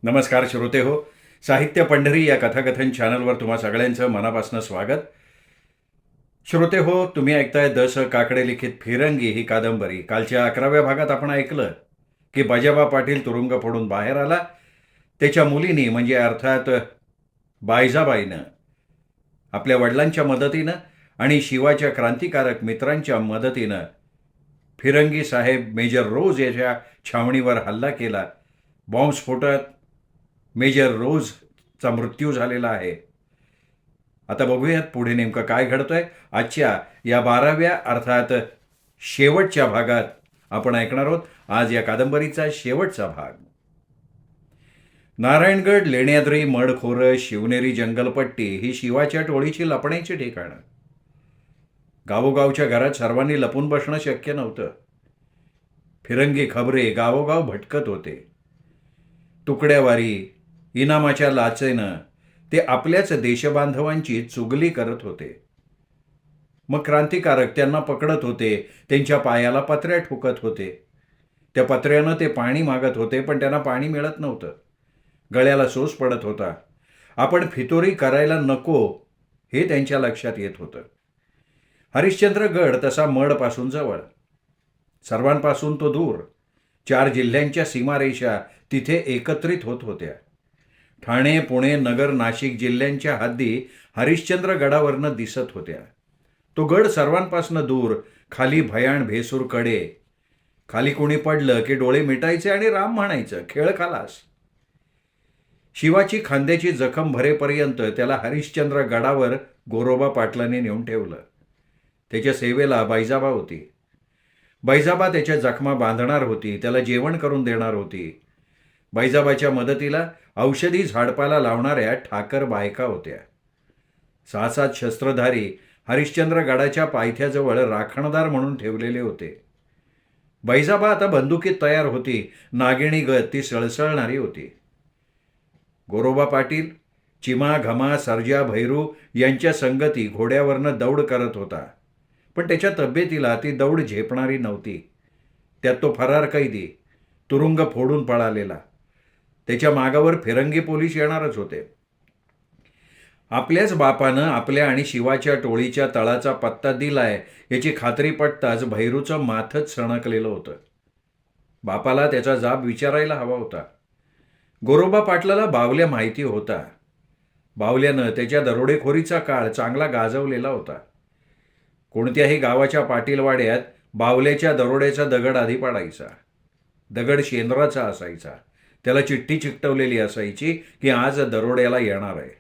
नमस्कार श्रोते हो. साहित्य पंढरी या कथाकथन चॅनलवर तुम्हा सगळ्यांचं मनापासून स्वागत. श्रोते हो, तुम्ही ऐकताय दस काकडे लिखित फिरंगी ही कादंबरी. कालच्या 11व्या भागात आपण ऐकलं की बजाबा पाटील तुरुंग फोडून बाहेर आला. त्याच्या मुलीनी म्हणजे अर्थात बायजाबाईनं आपल्या वडिलांच्या मदतीनं आणि शिवाच्या क्रांतिकारक मित्रांच्या मदतीनं फिरंगी साहेब मेजर रोज याच्या छावणीवर हल्ला केला. बॉम्बस्फोटात मेजर रोजचा मृत्यू झालेला आहे. आता बघूयात पुढे नेमकं काय घडतंय. आजच्या या 12व्या अर्थात शेवटच्या भागात आपण ऐकणार आहोत आज या कादंबरीचा शेवटचा भाग. नारायणगड, लेण्याद्री, मडखोरं, शिवनेरी जंगलपट्टी ही शिवाच्या टोळीची लपण्याची ठिकाणं. गावोगावच्या घरात सर्वांनी लपून बसणं शक्य नव्हतं. फिरंगी खबरे गावोगाव भटकत होते. तुकड्यावारी इनामाच्या लाचेनं ते आपल्याच देशबांधवांची चुगली करत होते. मग क्रांतिकारक त्यांना पकडत होते, त्यांच्या पायाला पत्र्या ठोकत होते. त्या पत्र्यानं ते पाणी मागत होते, पण त्यांना पाणी मिळत नव्हतं. गळ्याला सोस पडत होता. आपण फितोरी करायला नको हे त्यांच्या लक्षात येत होतं. हरिश्चंद्रगड तसा मडपासून जवळ, सर्वांपासून तो दूर. 4 जिल्ह्यांच्या सीमारेषा तिथे एकत्रित होत होत्या. ठाणे, पुणे, नगर, नाशिक जिल्ह्यांच्या हद्दी हरिश्चंद्रगडावरनं दिसत होत्या. तो गड सर्वांपासून दूर. खाली भयाण भेसूर कडे. खाली कोणी पडलं की डोळे मिटायचे आणि राम म्हणायचं, खेळ खालास. शिवाची खांद्याची जखम भरेपर्यंत त्याला हरिश्चंद्र गडावर गोरोबा पाटलांनी नेऊन ठेवलं. त्याच्या सेवेला बाईजाबा होती. बाईजाबा त्याच्या जखमा बांधणार होती, त्याला जेवण करून देणार होती. बाईजाबाच्या मदतीला औषधी झाडपाला लावणाऱ्या ठाकर बायका होत्या. 6-7 शस्त्रधारी हरिश्चंद्रगडाच्या पायथ्याजवळ राखणदार म्हणून ठेवलेले होते. बाईजाबा आता बंदुकीत तयार होती. नागिणी गत ती सळसळणारी होती. गोरोबा पाटील चिमा, घमा, सर्जा, भैरू यांच्या संगती घोड्यावरनं दौड करत होता. पण त्याच्या तब्येतीला ती दौड झेपणारी नव्हती. त्यात तो फरार कैदी, तुरुंग फोडून पळालेला. त्याच्या मागावर फिरंगी पोलीस येणारच होते. आपल्याच बापानं आपल्या आणि शिवाच्या टोळीच्या तळाचा पत्ता दिलाय याची खात्री पटताच भैरूचं माथच सणकलेलं होतं. बापाला त्याचा जाब विचारायला हवा होता. गोरोबा पाटलाला बावल्या माहिती होता. बावल्यानं त्याच्या दरोडेखोरीचा काळ चांगला गाजवलेला होता. कोणत्याही गावाच्या पाटीलवाड्यात बावल्याच्या दरोड्याचा दगड आधी पडायचा. दगड शेंद्राचा असायचा. त्याला चिठ्ठी चिकटवलेली असायची की आज दरोड्याला येणार आहे,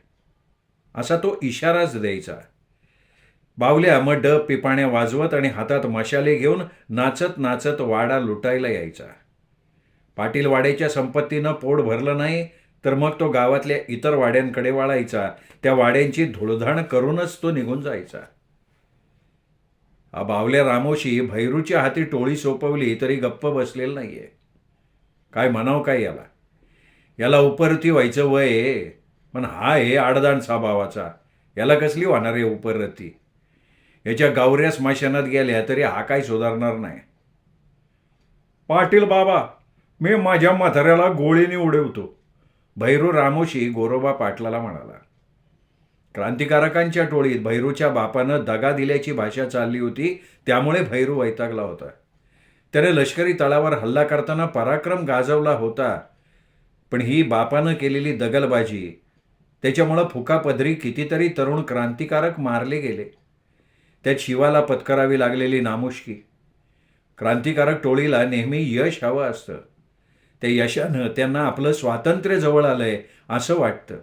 असा तो इशाराच द्यायचा. बावल्या मग डब पिपाण्या वाजवत आणि हातात मशाले घेऊन नाचत नाचत वाडा लुटायला यायचा. पाटील वाड्याच्या संपत्तीनं पोट भरलं नाही तर मग तो गावातल्या इतर वाड्यांकडे वळायचा. त्या वाड्यांची धुळधाण करूनच तो निघून जायचा. बावल्या रामोशी भैरूच्या हाती टोळी सोपवली तरी गप्प बसलेला नाहीये. काय म्हणावं काय याला. याला उपरती व्हायचं वय आहे, पण हा आहे आडदाण स्वभावाचा. याला कसली होणार आहे उपरती. याच्या गावऱ्या स्मशानात गेल्या तरी हा काय सुधारणार नाही. पाटील बाबा, मी माझ्या म्हाताऱ्याला गोळीने उडवतो, भैरू रामोशी गोरोबा पाटलाला म्हणाला. क्रांतिकारकांच्या टोळीत भैरूच्या बापानं दगा दिल्याची भाषा चालली होती, त्यामुळे भैरू वैतागला होता. त्याने लष्करी तळावर हल्ला करताना पराक्रम गाजवला होता, पण ही बापानं केलेली दगलबाजी त्याच्यामुळं फुकापदरी कितीतरी तरुण क्रांतिकारक मारले गेले. त्यात शिवाला पत्करावी लागलेली नामुष्की. क्रांतिकारक टोळीला नेहमी यश हवं असतं. त्या यशानं त्यांना आपलं स्वातंत्र्य जवळ आलंय असं वाटतं.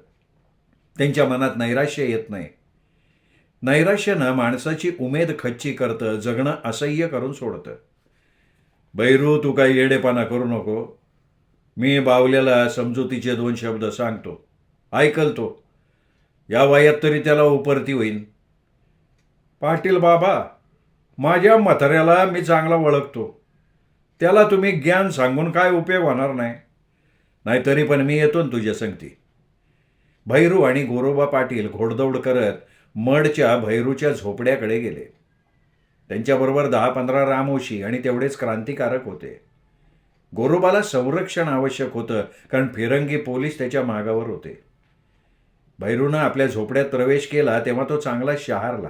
त्यांच्या मनात नैराश्य येत नाही. नैराश्यानं माणसाची उमेद खच्ची करतं, जगणं असह्य करून सोडतं. भैरू, तू काही येडेपणा करू नको. मी बावल्याला समजुतीचे 2 शब्द सांगतो, ऐकल तो. या वयात तरी त्याला उपरती होईन. पाटील बाबा, माझ्या म्हाताऱ्याला मी चांगला ओळखतो. त्याला तुम्ही ज्ञान सांगून काय उपयोग होणार नाही. नाहीतरी पण मी येतो ना तुझ्या संगती. भैरू आणि गोरोबा पाटील घोडदौड करत मडच्या भैरूच्या झोपड्याकडे गेले. त्यांच्याबरोबर 10-15 रामोशी आणि तेवढेच क्रांतिकारक होते. गोरोबाला संरक्षण आवश्यक होतं, कारण फिरंगी पोलीस त्याच्या मागावर होते. भैरूनं आपल्या झोपड्यात प्रवेश केला तेव्हा तो चांगला शहारला.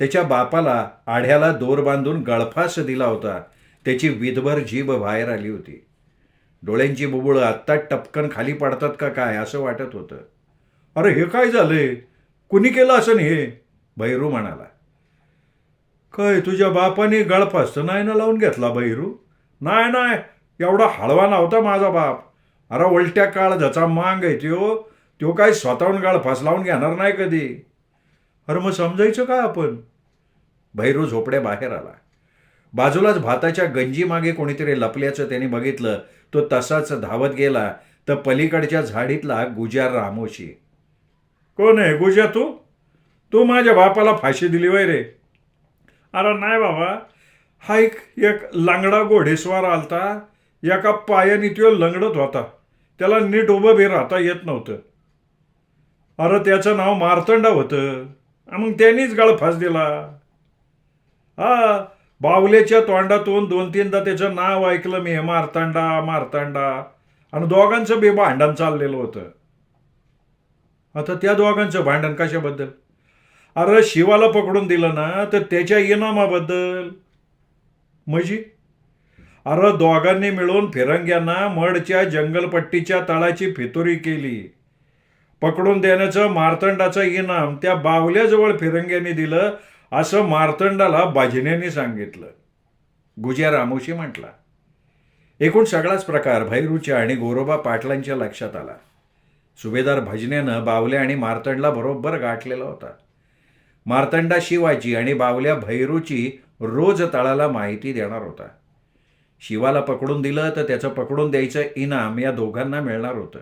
त्याच्या बापाला आढ्याला दोर बांधून गळफास दिला होता. त्याची विधभर जीभ बाहेर आली होती. डोळ्यांची बुबुळं आत्ता टपकन खाली पडतात का काय असं वाटत होतं. अरे हे काय झालंय, कुणी केलं असं हे, भैरू म्हणाला. काय तुझ्या बापाने गळफास तर नाही ना लावून घेतला भैरू? नाही नाही, एवढा हळवा नव्हता माझा बाप. अरे उलट्या काळ ज्याचा मांग आहे तो काय स्वतःहून गळफास लावून घेणार नाही कधी. अरे मग समजायचं काय आपण? भैरू झोपड्या बाहेर आला. बाजूलाच भाताच्या गंजी मागे कोणीतरी लपल्याचं त्याने बघितलं. तो तसाच धावत गेला तर पलीकडच्या झाडीतला गुज्या रामोशी. कोण आहे गुज्या? तू माझ्या बापाला फाशी दिली वय रे? अरे नाही बाबा, हा एक लांगडा घोडेस्वार आलता. एका पायाने तो लंगडत होता, त्याला नीट उभं बी राहता येत नव्हतं. अरे त्याचं नाव मार्तंडा होतं, मग त्यांनीच गळफास दिला. हा, बावल्याच्या तोंडातून 2-3दा त्याचं नाव ऐकलं मी, मार्तंडा मार्तंडा, आणि दोघांचं बी भांडण चाललेलं होतं. आता त्या दोघांचं भांडण कशाबद्दल? अरे शिवाला पकडून दिलं ना तर त्याच्या इनामाबद्दल. म्हणजे? अरे दोघांनी मिळून फिरंग्यांना मडच्या जंगलपट्टीच्या तळाची फितुरी केली. पकडून देण्याचं मार्तंडाचं इनाम त्या बावल्याजवळ फिरंग्यांनी दिलं असं मार्तंडाला भजन्यांनी सांगितलं, गुज्या रामोशी म्हटला. एकूण सगळाच प्रकार भैरूच्या आणि गोरोबा पाटलांच्या लक्षात आला. सुभेदार भजन्यानं बावल्या आणि मार्तंडला बरोबर गाठलेला होता. मार्तंडा शिवाची आणि बावल्या भैरूची रोज तळाला माहिती देणार होता. शिवाला पकडून दिलं तर त्याचं पकडून द्यायचं इनाम या दोघांना मिळणार होतं.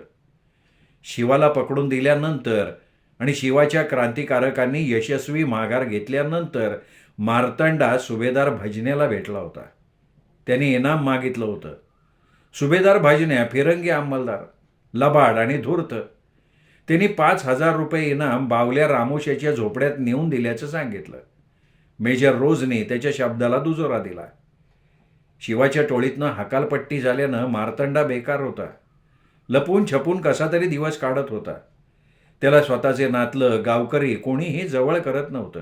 शिवाला पकडून दिल्यानंतर आणि शिवाच्या क्रांतिकारकांनी यशस्वी माघार घेतल्यानंतर मार्तंडा सुभेदार भजन्याला भेटला होता. त्यांनी इनाम मागितलं होतं. सुभेदार भजन्या फिरंगी अंमलदार, लबाड आणि धूर्त. त्यांनी 5,000 रुपये इनाम बावल्या रामोशाच्या झोपड्यात नेऊन दिल्याचं सांगितलं. मेजर रोजने त्याच्या शब्दाला दुजोरा दिला. शिवाच्या टोळीतनं हकालपट्टी झाल्यानं मार्तंडा बेकार होता. लपून छपून कसा तरी दिवस काढत होता. त्याला स्वतःचे नातलं, गावकरी कोणीही जवळ करत नव्हतं.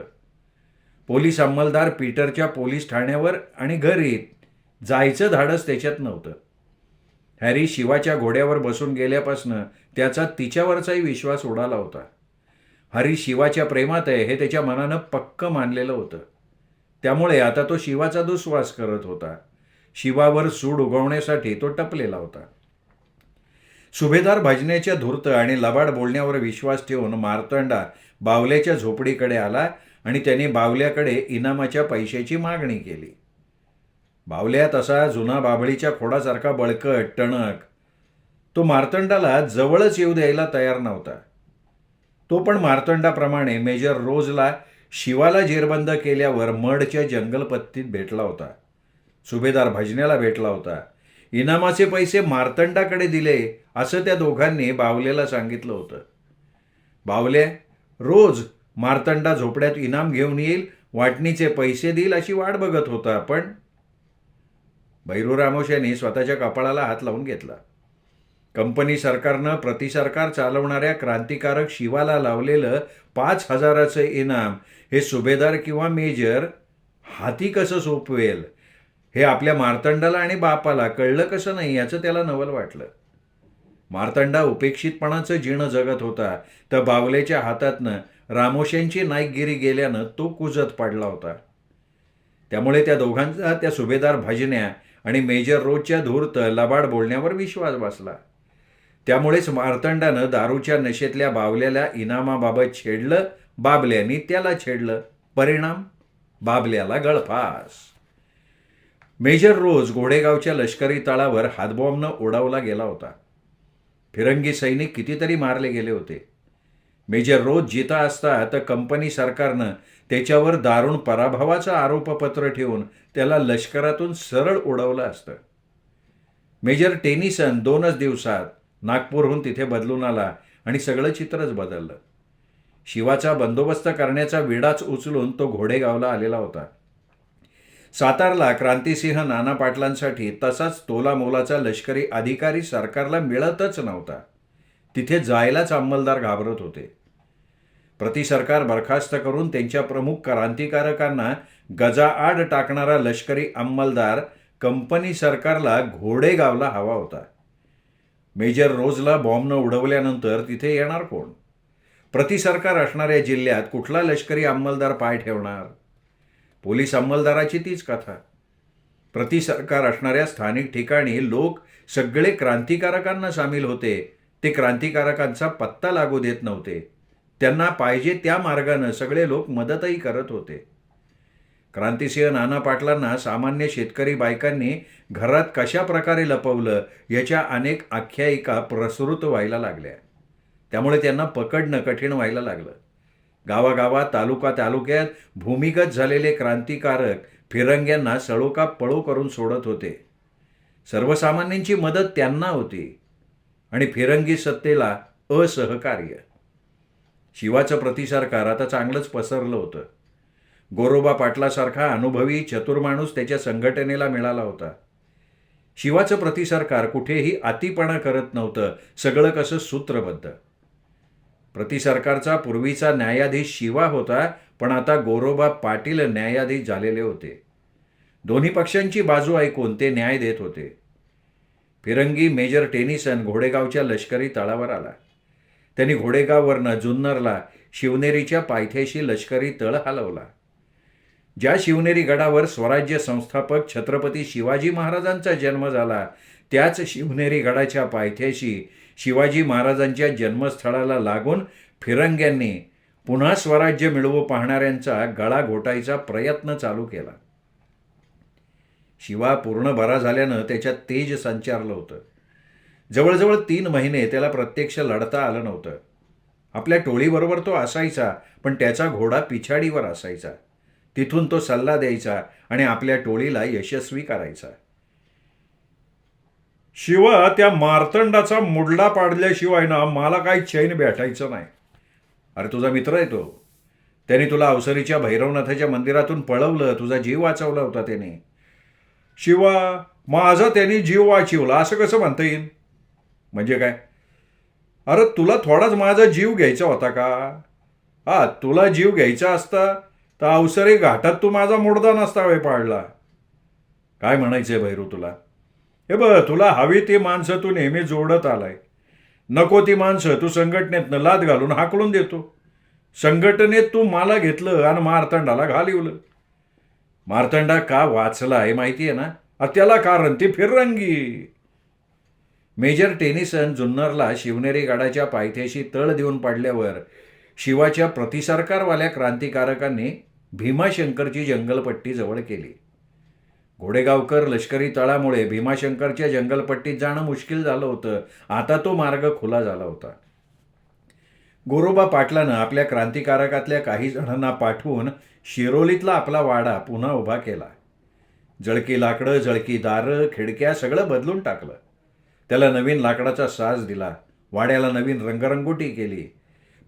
पोलीस अंमलदार पीटरच्या पोलीस ठाण्यावर आणि घरी जायचं धाडस त्याच्यात नव्हतं. हॅरी शिवाच्या घोड्यावर बसून गेल्यापासनं त्याचा तिच्यावरचाही विश्वास उडाला होता. हरी शिवाच्या प्रेमात आहे हे त्याच्या मनानं पक्क मानलेलं होतं. त्यामुळे आता तो शिवाचा दुस्वास करत होता. शिवावर सूड उगवण्यासाठी तो टपलेला होता. सुभेदार भजन्याच्या धूर्त आणि लबाड बोलण्यावर विश्वास ठेवून मार्तंडा बावल्याच्या झोपडीकडे आला आणि त्याने बावल्याकडे इनामाच्या पैशाची मागणी केली. बावल्या तसा जुना बाभळीच्या खोडासारखा बळकट, टणक. तो मार्तंडाला जवळच येऊ द्यायला तयार नव्हता. तो पण मार्तंडाप्रमाणे मेजर रोजला शिवाला जेरबंद केल्यावर मडच्या जंगलपत्तीत भेटला होता. सुभेदार भजन्याला भेटला होता. इनामाचे पैसे मार्तंडाकडे दिले असं त्या दोघांनी बावल्याला सांगितलं होतं. बावल्या रोज मार्तंडा झोपड्यात इनाम घेऊन येईल, वाटणीचे पैसे देईल अशी वाट बघत होता. पण भैरू रामोशाने स्वतःच्या कपाळाला हात लावून घेतला. कंपनी सरकारनं प्रतिसरकार चालवणाऱ्या क्रांतिकारक शिवाला लावलेलं 5,000चं इनाम हे सुभेदार किंवा मेजर हाती कसं सोपवेल हे आपल्या मार्तंडाला आणि बापाला कळलं कसं नाही याचं त्याला नवल वाटलं. मार्तंडा उपेक्षितपणाचं जीर्ण जगत होता तर बावल्याच्या हातातनं रामोशांची नाईकगिरी गेल्यानं तो कुजत पडला होता. त्यामुळे त्या दोघांचा त्या सुभेदार भजन्या आणि मेजर रोजच्या धूर्त लबाड बोलण्यावर विश्वास बसला. त्यामुळेच मार्तंडानं दारूच्या नशेतल्या बावल्याला इनामाबाबत छेडलं. बाबल्यानी त्याला छेडलं. परिणाम बाबल्याला गळफास. मेजर रोज घोडेगावच्या लष्करी तळावर हातबॉम्बनं उडवला गेला होता. फिरंगी सैनिक कितीतरी मारले गेले होते. मेजर रोज जिता असता तर कंपनी सरकारनं त्याच्यावर दारुण पराभवाचं आरोपपत्र ठेवून त्याला लष्करातून सरळ उडवलं असतं. मेजर टेनिसन 2च दिवसात नागपूरहून तिथे बदलून आला आणि सगळं चित्रच बदललं. शिवाचा बंदोबस्त करण्याचा विडाच उचलून तो घोडेगावला आलेला होता. सातारला क्रांतिसिंह नाना पाटलांसाठी तसाच तोला मोलाचा लष्करी अधिकारी सरकारला मिळतच नव्हता. तिथे जायलाच अंमलदार घाबरत होते. प्रतिसरकार बरखास्त करून त्यांच्या प्रमुख क्रांतिकारकांना गजाआड टाकणारा लष्करी अंमलदार कंपनी सरकारला घोडेगावला हवा होता. मेजर रोजला बॉम्बनं उडवल्यानंतर तिथे येणार कोण? प्रतिसरकार असणाऱ्या जिल्ह्यात कुठला लष्करी अंमलदार पाय ठेवणार? पोलीस अंमलदाराची तीच कथा. प्रतिसरकार असणाऱ्या स्थानिक ठिकाणी लोक सगळे क्रांतिकारकांना सामील होते. ते क्रांतिकारकांचा पत्ता लागू देत नव्हते. त्यांना पाहिजे त्या मार्गानं सगळे लोक मदतही करत होते. क्रांतिसिंह नाना पाटलांना सामान्य शेतकरी बायकांनी घरात कशा प्रकारे लपवलं याच्या अनेक आख्यायिका प्रसृत व्हायला लागल्या. त्यामुळे त्यांना पकडणं कठीण व्हायला लागलं. गावागावात तालुक्यात भूमिगत झालेले क्रांतिकारक फिरंग्यांना सळोका पळो करून सोडत होते. सर्वसामान्यांची मदत त्यांना होती आणि फिरंगी सत्तेला असहकार्य. शिवाचं प्रतिसरकार आता चांगलंच पसरलं होतं. गोरोबा पाटलासारखा अनुभवी चतुर माणूस त्याच्या संघटनेला मिळाला होता. शिवाचं प्रतिसरकार कुठेही अतिपणा करत नव्हतं. सगळं कसं सूत्रबद्ध. प्रतिसरकारचा पूर्वीचा न्यायाधीश शिवा होता, पण आता गोरोबा पाटील न्यायाधीश झालेले होते. दोन्ही पक्षांची बाजू ऐकून ते न्याय देत होते. फिरंगी मेजर टेनिसन घोडेगावच्या लष्करी तळावर आला. त्यांनी घोडेगाववरनं जुन्नरला शिवनेरीच्या पायथ्याशी लष्करी तळ हलवला. ज्या शिवनेरी गडावर स्वराज्य संस्थापक छत्रपती शिवाजी महाराजांचा जन्म झाला, त्याच शिवनेरी गडाच्या पायथ्याशी शिवाजी महाराजांच्या जन्मस्थळाला लागून फिरंग्यांनी पुन्हा स्वराज्य मिळवू पाहणाऱ्यांचा गळा घोटायचा प्रयत्न चालू केला. शिवा पूर्ण बरा झाल्यानं त्याच्यात तेज संचारलं होतं. जवळजवळ 3 महिने त्याला प्रत्यक्ष लढता आलं नव्हतं. आपल्या टोळीबरोबर तो असायचा, पण त्याचा घोडा पिछाडीवर असायचा. तिथून तो सल्ला द्यायचा आणि आपल्या टोळीला यशस्वी करायचा. शिवा, त्या मार्तंडाचा मुडला पाडल्याशिवाय ना मला काही चैन भेटायचं नाही. अरे तुझा मित्र आहे तो. त्याने तुला अवसरीच्या भैरवनाथाच्या मंदिरातून पळवलं. तुझा जीव वाचवला होता त्याने. शिवा, माझा त्याने जीव वाचवला असं कसं म्हणता येईल? म्हणजे काय? अरे तुला थोडाच माझा जीव घ्यायचा होता का? तुला जीव घ्यायचा असता तर अवसरी घाटात तू माझा मुडदा नसता वे पाडला. काय म्हणायचंय भैरू तुला? हे बघ, तुला हवी ती माणसं तू नेहमी जोडत आलाय. नको ती माणसं तू संघटनेतनं लाद घालून हाकलून देतो. संघटनेत तू मला घेतलं आणि मार्तंडाला घालिवलं. मार्तंडा का वाचला हे माहिती आहे ना? त्याला कारण ती फिरंगी. मेजर टेनिसन जुन्नरला शिवनेरी गडाच्या पायथ्याशी तळ देऊन पाडल्यावर शिवाच्या प्रतिसरकारवाल्या क्रांतिकारकांनी भीमाशंकरची जंगलपट्टी जवळ केली. घोडेगावकर लष्करी तळामुळे भीमाशंकरच्या जंगलपट्टीत जाणं मुश्किल झालं होतं. आता तो मार्ग खुला झाला होता. गोरोबा पाटलानं आपल्या क्रांतिकारकातल्या काही जणांना पाठवून शिरोलीतला आपला वाडा पुन्हा उभा केला. जळकी लाकडं, जळकी दारं, खिडक्या सगळं बदलून टाकलं. त्याला नवीन लाकडाचा साज दिला. वाड्याला नवीन रंगरंगोटी केली.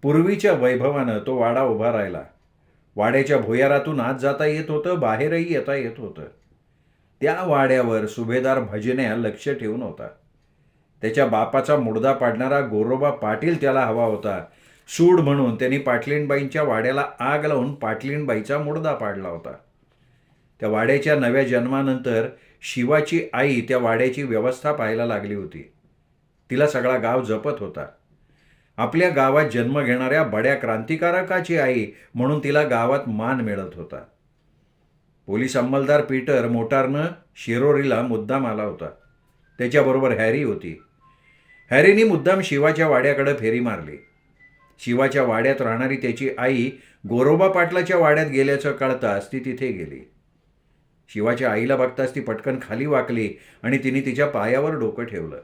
पूर्वीच्या वैभवानं तो वाडा उभा राहिला. वाड्याच्या भुयारातून आत जाता येत होतं, बाहेरही येता येत होतं. त्या वाड्यावर सुभेदार भजन्या लक्ष ठेवून होता. त्याच्या बापाचा मुडदा पाडणारा गोरोबा पाटील त्याला हवा होता. सूड म्हणून त्यांनी पाटलीणबाईंच्या वाड्याला आग लावून पाटलीणबाईचा मुडदा पाडला होता. त्या वाड्याच्या नव्या जन्मानंतर शिवाची आई त्या वाड्याची व्यवस्था पाहायला लागली होती. तिला सगळा गाव जपत होता. आपल्या गावात जन्म घेणाऱ्या बड्या क्रांतिकारकाची आई म्हणून तिला गावात मान मिळत होता. पोलीस अंमलदार पीटर मोटारनं शिरोरीला मुद्दाम आला होता. त्याच्याबरोबर हॅरी होती. हॅरीनी मुद्दाम शिवाच्या वाड्याकडे फेरी मारली. शिवाच्या वाड्यात राहणारी त्याची आई गोरोबा पाटलाच्या वाड्यात गेल्याचं कळताच ती तिथे गेली. शिवाच्या आईला बघताच ती पटकन खाली वाकली आणि तिने तिच्या पायावर डोकं ठेवलं.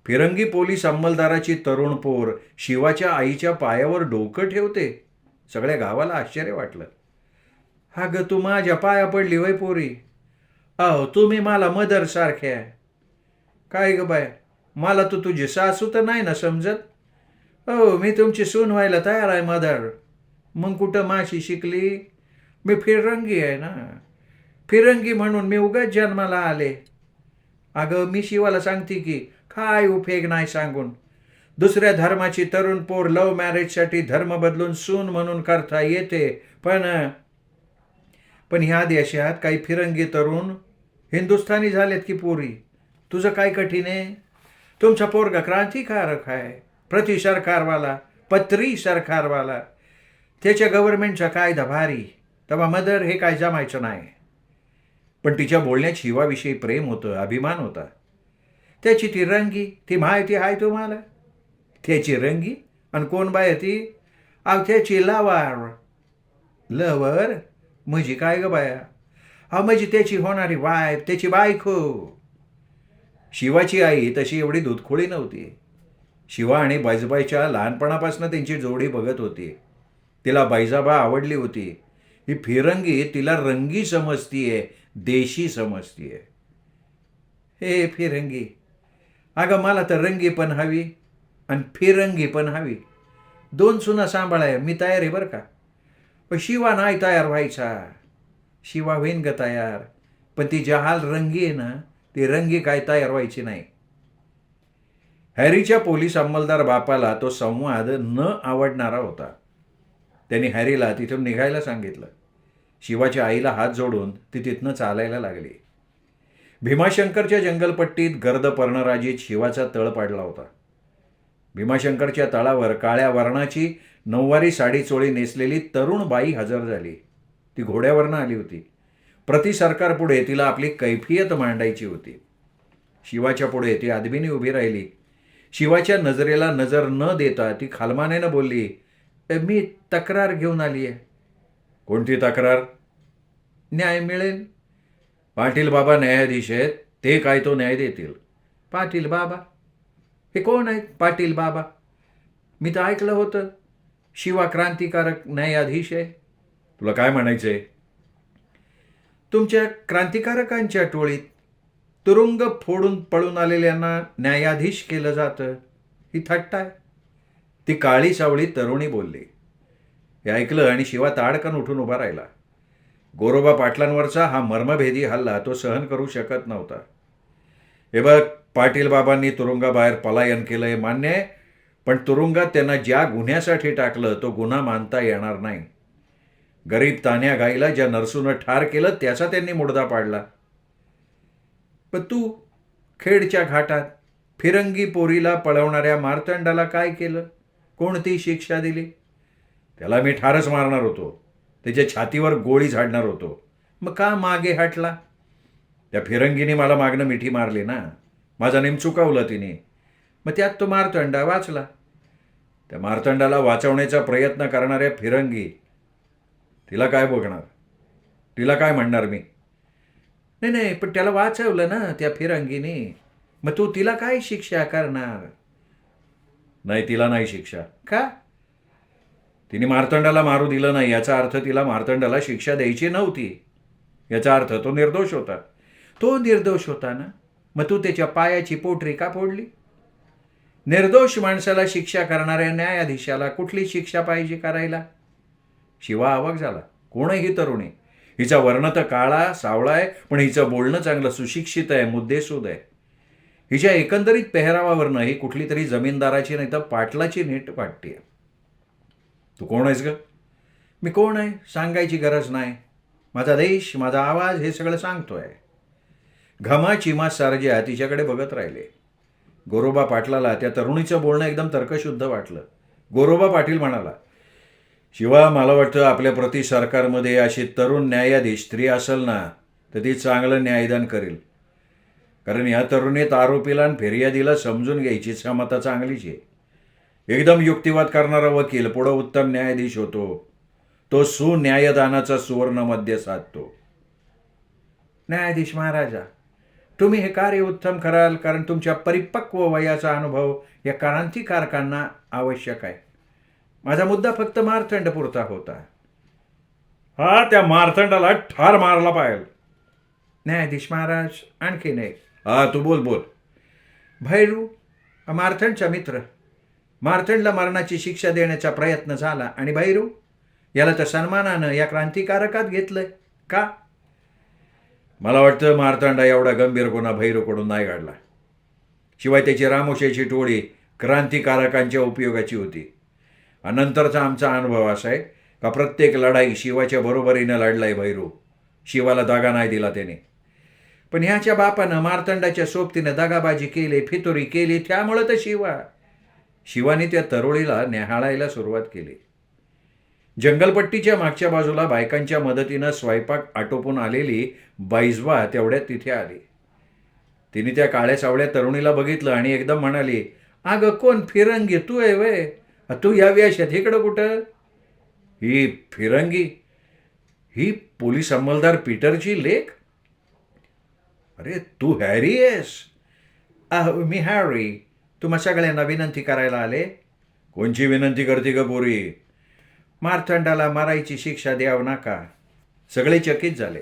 फिरंगी पोलीस अंमलदाराची तरुण पोर शिवाच्या आईच्या पायावर डोकं ठेवते. सगळ्या गावाला आश्चर्य वाटलं. हा ग, तू माझ्या पाया पडली वय पोरी? अहो, तुम्ही मला मदर सारख्या. काय ग बाय, मला तू तुझी सासू तर नाही ना समजत? हो, मी तुमची सून व्हायला तयार आहे मदर. मग कुठं माशी शिकली? मी फिरंगी आहे ना. फिरंगी म्हणून मी उगाच जन्माला आले. अगं मी शिवाला सांगते की काय उपयोग नाही सांगून. दुसऱ्या धर्माची तरुण पोर लव्ह मॅरेजसाठी धर्म बदलून सून म्हणून करता येते, पण पण ह्या देशात काही फिरंगी तरुण हिंदुस्थानी झालेत की पोरी. तुझं काय कठीण आहे? तुमचा पोरगा क्रांतिकारक आहे, प्रति सरकारवाला, पत्री सरकारवाला, त्याच्या गव्हर्नमेंटचा कायदा भारी, तेव्हा मदर हे काय जमायचं नाही. पण तिच्या बोलण्यात शिवाविषयी प्रेम होतं, अभिमान होता. त्याची ती रंगी, ती माहिती आहे तुम्हाला? त्याची रंगी आणि कोण बाय ती? अहो त्याची लवर. लवर म्हणजे काय ग बाया? अहो म्हणजे त्याची होणारी वाईफ, त्याची बायको. शिवाची आई तशी एवढी दूधखोळी नव्हती. शिवा आणि बैजबाईच्या लहानपणापासून त्यांची जोडी बघत होती. तिला बैजाबा आवडली होती. ही फिरंगी तिला रंगी समजतीये, देशी समजतीये. हे फिरंगी, अगं मला तर रंगी पण हवी आणि फिरंगी पण हवी. दोन सुना सांभाळाय मी तयार आहे बरं का. पण शिवा नाही तयार व्हायचा. शिवा होईन ग तयार, पण ती जहाल रंगी आहे ना, ती रंगी काय तयार व्हायची नाही. हॅरीच्या पोलीस अंमलदार बापाला तो संवाद न आवडणारा होता. त्यांनी हॅरीला तिथून निघायला सांगितलं. शिवाच्या आईला हात जोडून ती तिथनं चालायला लागली. भीमाशंकरच्या जंगलपट्टीत गर्द पर्णराजीत शिवाचा तळ पाडला होता. भीमाशंकरच्या तळावर काळ्या वर्णाची नऊवारी साडी चोळी नेसलेली तरुण बाई हजर झाली. ती घोड्यावरनं आली होती. प्रति सरकारपुढे तिला आपली कैफियत मांडायची होती. शिवाच्या पुढे ती आदबीने उभी राहिली. शिवाच्या नजरेला नजर न देता ती खालमानेनं बोलली, मी तक्रार घेऊन आली आहे. कोणती तक्रार? न्याय मिळेल. पाटील बाबा न्यायाधीश आहेत, ते काय तो न्याय देतील. पाटील बाबा? हे कोण आहेत पाटील बाबा? मी तर ऐकलं होतं शिवा क्रांतिकारक न्यायाधीश आहे. तुला काय म्हणायचंय? तुमच्या क्रांतिकारकांच्या टोळीत तुरुंग फोडून पळून आलेल्यांना न्यायाधीश केलं जातं, ही थट्टा आहे. ती काळी सावळी तरुणी बोलली. हे ऐकलं आणि शिवा ताडकन उठून उभा राहिला. गोरोबा पाटलांवरचा हा मर्मभेदी हल्ला तो सहन करू शकत नव्हता. हे बघ, पाटील बाबांनी तुरुंगाबाहेर पलायन केलंय मान्य आहे, पण तुरुंगात त्यांना ज्या गुन्ह्यासाठी टाकलं तो गुन्हा मानता येणार नाही. गरीब तान्या गाईला ज्या नरसूनं ठार केलं त्याचा त्यांनी मुडदा पाडला. पण तू खेडच्या घाटात फिरंगी पोरीला पळवणाऱ्या मार्तंडाला काय केलं? कोणती शिक्षा दिली? त्याला मी ठारच मारणार होतो, त्याच्या छातीवर गोळी झाडणार होतो. मग का मागे हटला? त्या फिरंगीने मला मागणं मिठी मारली ना, माझा नेम चुकवलं तिने. मग त्यात तो मार्तंडा वाचला. त्या मार्तंडाला वाचवण्याचा प्रयत्न करणाऱ्या फिरंगी, तिला काय बघणार? तिला काय म्हणणार मी? नाही नाही, पण त्याला वाचवलं ना त्या फिरंगीने. मग तू तिला काय शिक्षा करणार? नाही, तिला नाही शिक्षा. का? तिने मार्तंडाला मारू दिलं नाही याचा अर्थ तिला मार्तंडाला शिक्षा द्यायची नव्हती. याचा अर्थ तो निर्दोष होता. तो निर्दोष होता ना, मग तू त्याच्या पायाची पोटरी का फोडली? निर्दोष माणसाला शिक्षा करणाऱ्या न्यायाधीशाला कुठली शिक्षा पाहिजे करायला? शिवा अवाक झाला. कोण आहे ही तरुणी? हिचा वर्ण तर काळा सावळा आहे, पण हिचं बोलणं चांगलं सुशिक्षित आहे, मुद्देसूद आहे. हिच्या एकंदरीत पेहरावावरनं ही कुठली तरी जमीनदाराची नाही तर पाटलाची नीट वाटते. तू कोण आहेस ग? मी कोण आहे सांगायची गरज नाही. माझा देश, माझा आवाज हे सगळं सांगतोय. घमा चिमा सारज्या तिच्याकडे बघत राहिले. गोरोबा पाटलाला त्या तरुणीचं बोलणं एकदम तर्कशुद्ध वाटलं. गोरोबा पाटील म्हणाला, शिवा, मला वाटतं आपल्या प्रति सरकारमध्ये अशी तरुण न्यायाधीश स्त्री असेल ना, तर ती चांगलं न्यायदान करेल. कारण या तरुणीत आरोपीला आणि फिर्यादीला समजून घ्यायची क्षमता चांगलीच आहे. एकदम युक्तिवाद करणारा वकील पुढं उत्तम न्यायाधीश होतो. तो सुन्यायदानाचा सुवर्ण मध्य साधतो. न्यायाधीश महाराजा, तुम्ही हे कार्य उत्तम कराल कारण तुमच्या परिपक्व वयाचा अनुभव या क्रांतिकारकांना आवश्यक आहे. माझा मुद्दा फक्त मार्तंडपुरता होता. हा, त्या मार्तंडाला ठार मारला पाहिजे. न्यायाधीश महाराज, आणखी नाही. हा, तू बोल बोल. भैरू मार्तंडचा मित्र. मार्तंडला मरणाची शिक्षा देण्याचा प्रयत्न झाला आणि भैरू याला तर सन्मानानं या क्रांतिकारकात घेतलंय. का? मला वाटतं मार्तंडा एवढा गंभीर गुन्हा भैरूकडून नाही घडला. शिवाय त्याची रामोशाची टोळी क्रांतिकारकांच्या उपयोगाची होती. नंतरचा आमचा अनुभव असा आहे का प्रत्येक लढाई शिवाच्या बरोबरीनं लढलाय भैरू. शिवाला दगा नाही दिला त्याने. पण ह्याच्या बापानं मार्तंडाच्या सोबतीनं दगाबाजी केली, फितुरी केली, त्यामुळं तर शिवाने त्या तरुणीला न्याहाळायला सुरुवात केली. जंगलपट्टीच्या मागच्या बाजूला बायकांच्या मदतीनं स्वयंपाक आटोपून आलेली बाईजबा तेवढ्यात तिथे आली. तिने त्या काळ्या सावळ्या तरुणीला बघितलं आणि एकदम म्हणाली, अगं कोण फिरंगी तू आहे वय? तू या वेशात इकडं कुठं? ही फिरंगी? ही पोलीस अंमलदार पीटरची लेक? अरे तू हॅरी आहेस? मी हॅरी. तुम्हा सगळ्यांना विनंती करायला आले. कोणची विनंती करते ग पोरी? मार्तंडाला मारायची शिक्षा द्यावं नका. सगळे चकित झाले,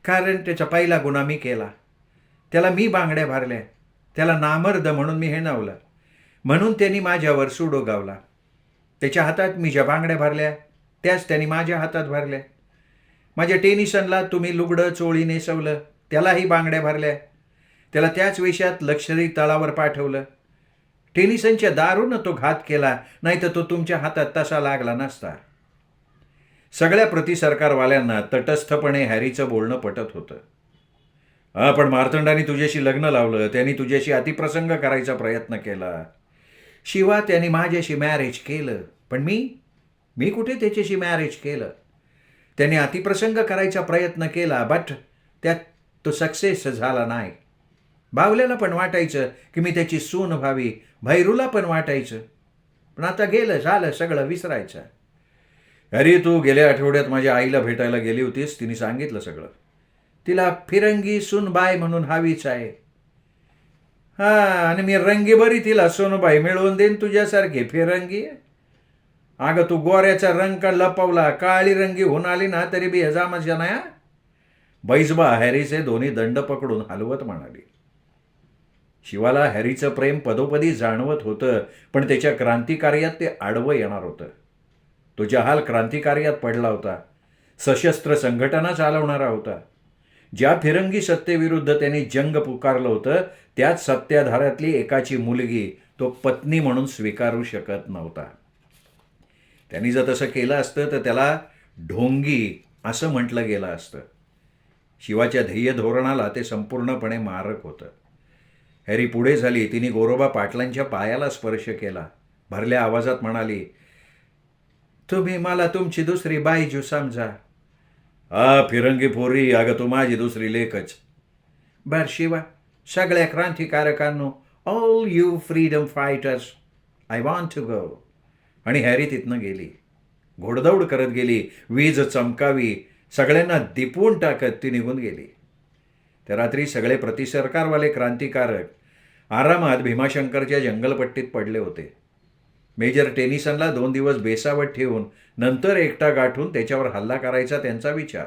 कारण त्याचा पहिला गुन्हा मी केला. त्याला मी बांगड्या भरल्या. त्याला नामर्द म्हणून मी हेणावलं. म्हणून त्यांनी माझ्यावर सुडो गावला. त्याच्या हातात मी ज्या बांगड्या भरल्या त्याच त्यांनी माझ्या हातात भरल्या. माझ्या टेनिसनला तुम्ही लुगडं चोळी नेसवलं, त्यालाही बांगड्या भरल्या. त्याला त्याच वेशात लष्करी तळावर पाठवलं. टेनिसनच्या दारूनं तो घात केला, नाही तर तो तुमच्या हातात तसा लागला नसता. सगळ्या प्रतिसरकारवाल्यांना तटस्थपणे हॅरीचं बोलणं पटत होतं. पण मार्तंडाने तुझ्याशी लग्न लावलं, त्यांनी तुझ्याशी अतिप्रसंग करायचा प्रयत्न केला. शिवा त्यांनी माझ्याशी मॅरेज केलं, पण मी कुठे त्याच्याशी मॅरेज केलं? त्याने अतिप्रसंग करायचा प्रयत्न केला, बट त्यात तो सक्सेस झाला नाही. बावल्याला पण वाटायचं की मी त्याची सून व्हावी, भैरूला पण वाटायचं. पण आता गेलं, झालं, सगळं विसरायचं. अरे तू गेल्या आठवड्यात माझ्या आईला भेटायला गेली होतीस, तिने सांगितलं सगळं. तिला फिरंगी सूनबाई म्हणून हवीच आहे. आणि मी रंगी बरी तिला सोनबाई मिळवून देईन तुझ्यासारखी फिरंगी. अगं तू गोऱ्याचा रंग लपवला, काळी रंगी होऊन आली ना तरी बी हजामजा नाही. बैजबा हॅरीचे दोन्ही दंड पकडून हलवत म्हणाली. शिवाला हॅरीचं प्रेम पदोपदी जाणवत होतं, पण त्याच्या क्रांतिकार्यात ते आडवं येणार होतं. तो जहाल क्रांतिकार्यात पडला होता. सशस्त्र संघटना चालवणारा होता. ज्या फिरंगी सत्तेविरुद्ध त्यांनी जंग पुकारलं होतं, त्याच सत्ताधाऱ्यातली एकाची मुलगी तो पत्नी म्हणून स्वीकारू शकत नव्हता. त्यांनी जर तसं केलं असतं तर त्याला ढोंगी असं म्हटलं गेलं असतं. शिवाच्या ध्येय धोरणाला ते संपूर्णपणे मारक होतं. हॅरी पुढे झाली. तिने गोरोबा पाटलांच्या पायाला स्पर्श केला. भरल्या आवाजात म्हणाली, तुम्ही मला तुमची दुसरी बायजू समजा. फिरंगी पोरी, अगं तू माझी दुसरी लेखच. बर शिवा, सगळ्या क्रांतिकारकांनो, all you freedom fighters, I want to go. आणि हॅरी तिथनं गेली. घोडदौड करत गेली. वीज चमकावी, सगळ्यांना दिपवून टाकत ती निघून गेली. त्या रात्री सगळे प्रतिसरकारवाले क्रांतिकारक आरामात भीमाशंकरच्या जंगलपट्टीत पडले होते. मेजर टेनिसनला 2 दिवस बेसावत ठेवून नंतर एकटा गाठून त्याच्यावर हल्ला करायचा त्यांचा विचार.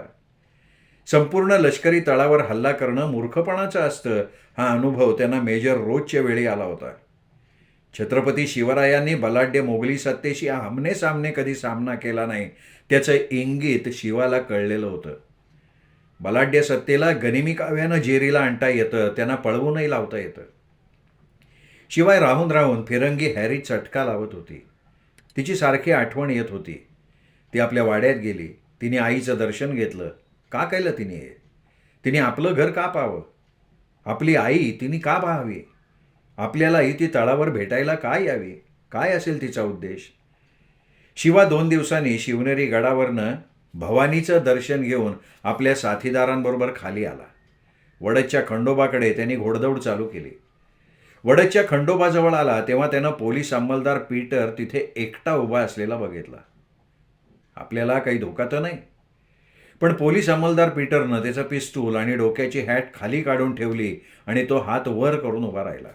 संपूर्ण लष्करी तळावर हल्ला करणं मूर्खपणाचं असतं, हा अनुभव त्यांना मेजर रोजच्या वेळी आला होता. छत्रपती शिवरायांनी बलाढ्य मोगली सत्तेशी आमने सामने कधी सामना केला नाही, त्याचं इंगित शिवाला कळलेलं होतं. बलाढ्य सत्तेला गनिमी काव्यानं जेरीला आणता येतं, त्यांना पळवूनही लावता येतं. शिवाय राहून राहून फिरंगी हॅरी चटका लावत होती. तिची सारखी आठवण येत होती. ती आपल्या वाड्यात गेली. तिने आईचं दर्शन घेतलं. का केलं तिने? तिने आपलं घर का पाहावं? आपली आई तिने का पाहावी? आपल्यालाही ती तळावर भेटायला का यावी? काय असेल तिचा उद्देश? शिवा 2 दिवसांनी शिवनेरी गडावरनं भवानीचं दर्शन घेऊन आपल्या साथीदारांबरोबर खाली आला. वडदच्या खंडोबाकडे त्यांनी घोडदौड चालू केली. वडदच्या खंडोबाजवळ आला तेव्हा त्यानं पोलीस अंमलदार पीटर तिथे एकटा उभा असलेला बघितला. आपल्याला काही धोका तर नाही, पण पोलीस अंमलदार पीटरनं त्याचं पिस्तूल आणि डोक्याची हॅट खाली काढून ठेवली आणि तो हात वर करून उभा राहिला.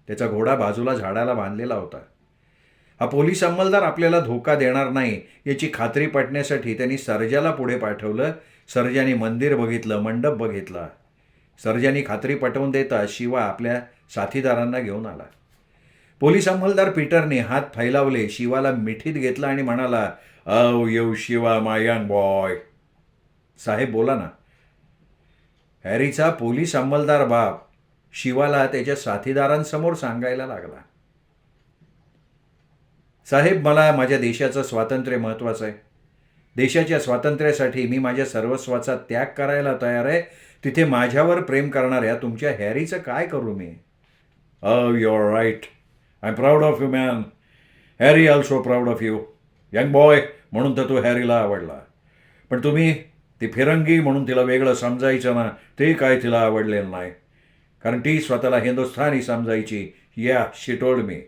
त्याचा घोडा बाजूला झाडाला बांधलेला होता. हा पोलीस अंमलदार आपल्याला धोका देणार नाही याची खात्री पटण्यासाठी त्यांनी सर्जाला पुढे पाठवलं. सर्जाने मंदिर बघितलं, मंडप बघितला. सर्जानी खात्री पटवून देता शिवा आपल्या साथीदारांना घेऊन आला. पोलीस अंमलदार पीटरने हात फैलावले, शिवाला मिठीत घेतला आणि म्हणाला, "oh you Shiva my young boy." साहेब बोला ना. हॅरीचा पोलीस अंमलदार बाप शिवाला त्याच्या साथीदारांसमोर सांगायला लागला, साहेब, मला माझ्या देशाचं स्वातंत्र्य महत्त्वाचं आहे. देशाच्या स्वातंत्र्यासाठी मी माझ्या सर्वस्वाचा त्याग करायला तयार आहे. तिथे माझ्यावर प्रेम करणाऱ्या तुमच्या हॅरीचं काय करू मी? You are right. I am proud of you man. Harry also proud of you. Young boy म्हणून तर तू हॅरीला आवडला. पण तुम्ही ती फिरंगी म्हणून तिला वेगळं समजायचं ना, ते काय तिला आवडलेलं नाही. कारण ती स्वतःला हिंदुस्थानी समजायची. या शी टोल्ड मी.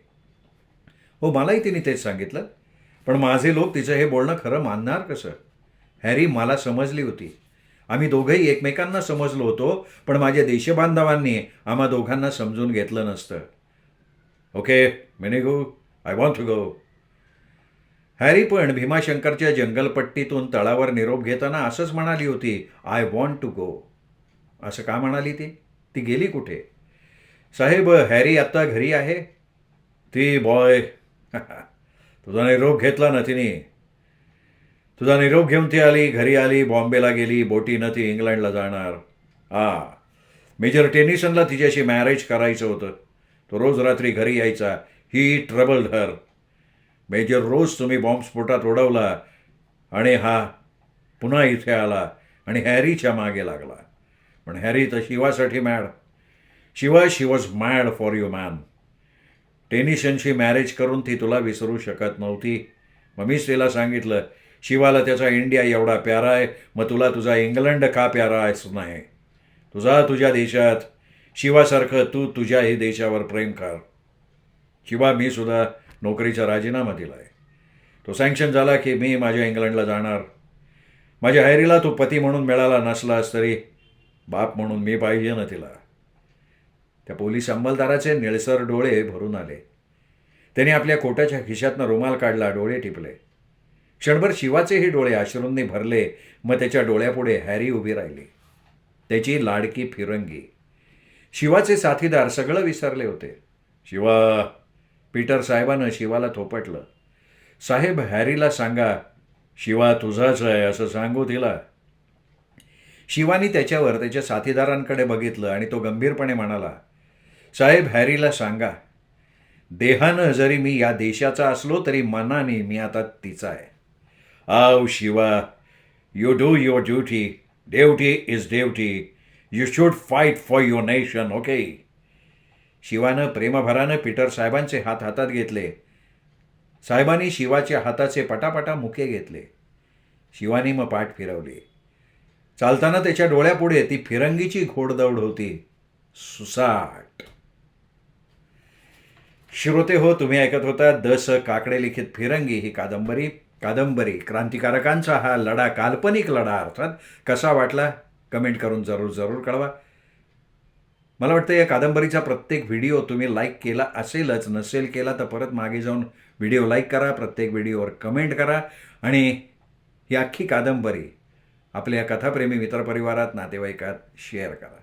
हो, मलाही तिने तेच सांगितलं. पण माझे लोक तिचं हे बोलणं खरं मानणार कसं? हॅरी, मला समजली होती. आम्ही दोघंही एकमेकांना समजलो होतो, पण माझ्या देशबांधवांनी आम्हा दोघांना समजून घेतलं नसतं. Okay, many go. I want to go. Harry पण भीमाशंकरच्या जंगलपट्टीतून तळावर निरोप घेताना असंच म्हणाली होती, आय वॉन्ट टू गो. असं का म्हणाली ती? ती गेली कुठे? साहेब, हॅरी आत्ता घरी आहे. ती बॉय तुझा निरोप घेतला ना तिने. तुझा निरोप घेऊन ती आली, घरी आली, बॉम्बेला गेली. बोटीनं ती इंग्लंडला जाणार. मेजर टेनिसनला तिच्याशी मॅरेज करायचं होतं. तो रोज रात्री घरी यायचा. ही ट्रबल्ड हर. मेजर रोज तुम्ही बॉम्बस्फोटात उडवला आणि हा पुन्हा इथे आला आणि हॅरीच्या मागे लागला. पण हॅरी तर शिवासाठी mad. She was mad for you man. टेनिसनशी मॅरेज करून ती तुला विसरू शकत नव्हती. मग मीच तिला सांगितलं, शिवाला त्याचा इंडिया एवढा प्यारा आहे, मग तुला तुझा इंग्लंड का प्यारा आहेच नाही. तुझ्या देशात शिवासारखं तू तुझ्याही देशावर प्रेम कर. शिवा, मी सुद्धा नोकरीचा राजीनामा दिला आहे. तो सँक्शन झाला की मी माझ्या इंग्लंडला जाणार. माझ्या हॅरीला तू पती म्हणून मिळाला नसलास तरी बाप म्हणून मी पाहिजे ना तिला. त्या पोलीस अंमलदाराचे निळसर डोळे भरून आले. त्याने आपल्या कोटाच्या खिशातनं रुमाल काढला, डोळे टिपले. क्षणभर शिवाचेही डोळे अश्रूंनी भरले. मग त्याच्या डोळ्यापुढे हॅरी उभी राहिली, त्याची लाडकी फिरंगी. शिवाचे साथीदार सगळं विसरले होते. शिवा, पीटर साहेबानं शिवाला थोपटलं. साहेब, हॅरीला सांगा शिवा तुझाच आहे असं सांगू तिला. शिवानी त्याच्यावर त्याच्या साथीदारांकडे बघितलं आणि तो गंभीरपणे म्हणाला, साहेब, हॅरीला सांगा, देहानं जरी मी या देशाचा असलो तरी मनाने मी आता तिचा आहे. Shiva, you do your duty. Duty is duty. You should fight for your nation. Okay. शिवानं प्रेमभरानं पीटर साहेबांचे हात हातात घेतले. साहेबांनी शिवाच्या हाताचे पटापटा मुके घेतले. शिवानी मग पाठ फिरवली. चालताना त्याच्या डोळ्यापुढे ती फिरंगीची घोडदौड होती. सुसाट. श्रोते हो, तुम्ही ऐकत होता काकडे लिखित फिरंगी ही कादंबरी. क्रांतिकारकांचा हा लढा, काल्पनिक लढा अर्थात, कसा वाटला कमेंट करून जरूर कळवा. मला वाटतं या कादंबरीचा प्रत्येक व्हिडिओ तुम्ही लाईक केला असेलच. नसेल केला तर परत मागे जाऊन व्हिडिओ लाईक करा, प्रत्येक व्हिडिओवर कमेंट करा आणि ही अख्खी कादंबरी आपल्या कथाप्रेमी मित्रपरिवारात, नातेवाईकात शेअर करा.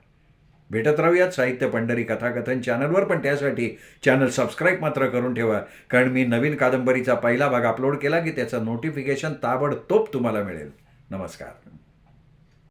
भेटत राहूयात साहित्य पंढरी कथाकथन चॅनलवर. पण त्यासाठी चॅनल सबस्क्राईब मात्र करून ठेवा, कारण मी नवीन कादंबरीचा पहिला भाग अपलोड केला की त्याचं नोटिफिकेशन ताबडतोब तुम्हाला मिळेल. नमस्कार.